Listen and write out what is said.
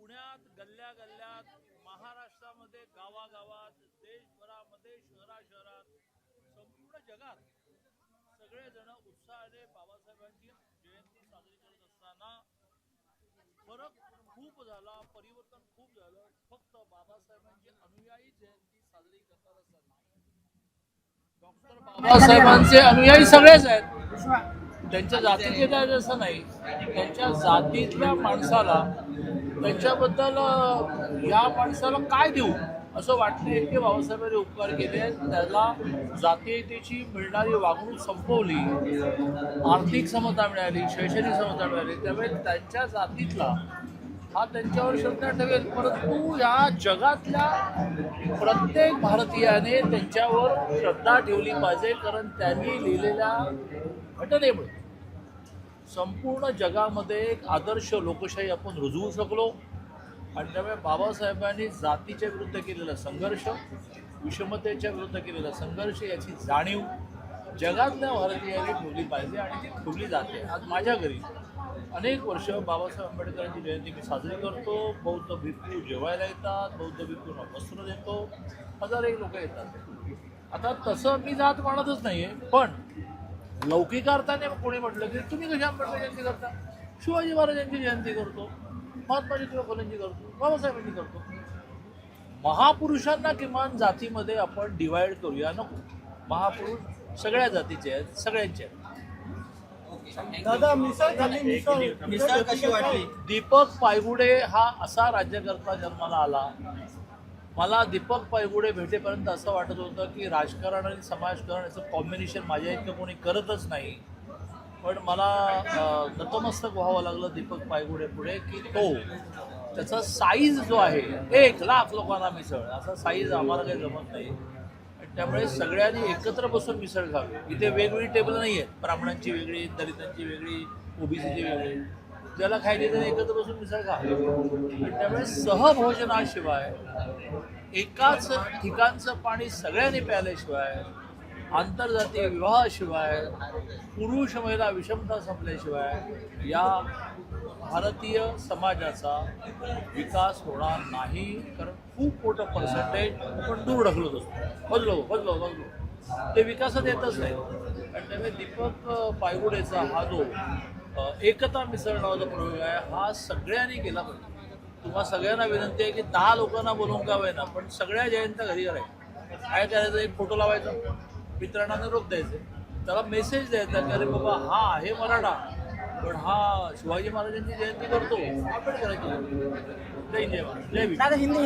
पुण्यात गल्ल्या गल्ल्यात, महाराष्ट्रामध्ये गावागावात, देशभरामध्ये शहराशहरात, संपूर्ण जगात सगळेजण उत्साहाने बाबासाहेबांची जयंती साजरी करत असताना फरक खूप झाला, परिवर्तन खूप झालं. फक्त बाबासाहेबांची अनुयायी जयंती साजरी करतात असं नाही. डॉक्टर बाबासाहेबांचे अनुयायी सगळेच आहेत. त्यांच्या जातीचे काय असं नाही. त्यांच्या जातीतल्या माणसाला त्यांच्याबद्दल या माणसाला काय देऊ असं वाटते की बाबासाहेबांनी उपकार केले. त्याला जातीयतेची मिळणारी वागणूक संपवली, आर्थिक समता मिळाली, शैक्षणिक समता मिळाली. त्यामुळे त्यांच्या जातीतला हा त्यांच्यावर श्रद्धा ठेवेल. परंतु या जगातल्या प्रत्येक भारतीयाने त्यांच्यावर श्रद्धा ठेवली पाहिजे, कारण त्यांनी लिहिलेल्या घटनेमुळे संपूर्ण जगामध्ये एक आदर्श लोकशाही आपण रुजवू शकलो. आणि त्यामुळे बाबासाहेबांनी जातीच्या विरुद्ध केलेला संघर्ष, विषमतेच्या विरुद्ध केलेला संघर्ष याची जाणीव जगातल्या भारतीयांनी ठेवली पाहिजे आणि ती ठेवली जाते. आज माझ्या घरी अनेक वर्ष बाबासाहेब आंबेडकरांची जयंती मी साजरी करतो. बौद्ध भिक्खू जेवायला येतात, बौद्ध भिक्खूंना वस्त्र देतो, हजारो लोक येतात. आता तसं मी जात मानतच नाही आहे, पण लौकिक अर्थाने कोणी म्हटलं की तुम्ही कशी आंबेडकर जयंती करता, शिवाजी महाराजांची जयंती करतो, महात्मा ज्योतिबा फुलेंची करतो, बाबासाहेबांची करतो. महापुरुषांना किमान जातीमध्ये आपण डिवाइड करूया नको. महापुरुष सगळ्या जातीचे आहेत, सगळ्यांचे आहेत. दादा मिसळ कशी वाटली? दीपक पायगुडे हा असा राज्यकर्ता जन्माला आला. मला दीपक पायगुडे भेटेपर्यंत असं वाटत होतं की राजकारण आणि समाजकारण याचं कॉम्बिनेशन माझ्या इतकं कोणी करतच नाही. पण मला नतमस्तक व्हावं लागलं दीपक पायगुडे पुढे की त्याचा साईज जो आहे 1,00,000 लोकांना मिसळ, असा साईज आम्हाला काही जमत नाही. त्यामुळे सगळ्यांनी एकत्र बसून मिसळ खावी. इथे वेगवेगळी टेबल नाही आहेत, ब्राह्मणांची वेगळी, दलितांची वेगळी, ओबीसीची वेगळी. ज्याला खायची त्याने एकत्र बसून मिसळ खावी. त्यामुळे सहभोजनाशिवाय, एकाच ठिकाणचं पाणी सगळ्यांनी प्यायल्याशिवाय, आंतरजातीय विवाहाशिवाय, पुरुष महिला विषमता संपल्याशिवाय या भारतीय समाजाचा विकास होणार नाही. कारण खूप मोठं पर्सेंटेज आपण दूर ढकलत असतो, बदलो ते विकासात येतच नाही. आणि त्यामुळे दीपक पायगुडेचा हा जो एकता मिसळ नावाचा प्रयोग आहे हा सगळ्यांनी केला पाहिजे. तुम्हा सगळ्यांना विनंती आहे की 10 लोकांना बोलवून का होईना पण सगळ्या जयंत्या घरी करायच्या. काय करायचं, एक फोटो लावायचा, मित्रांना निरोप द्यायचे, त्याला मेसेज द्यायचा की अरे बाबा हा आहे मराठा पण हा शिवाजी महाराजांची जयंती करतो, आपण करायची. जय जय महाराज, जय भीम. हिंदी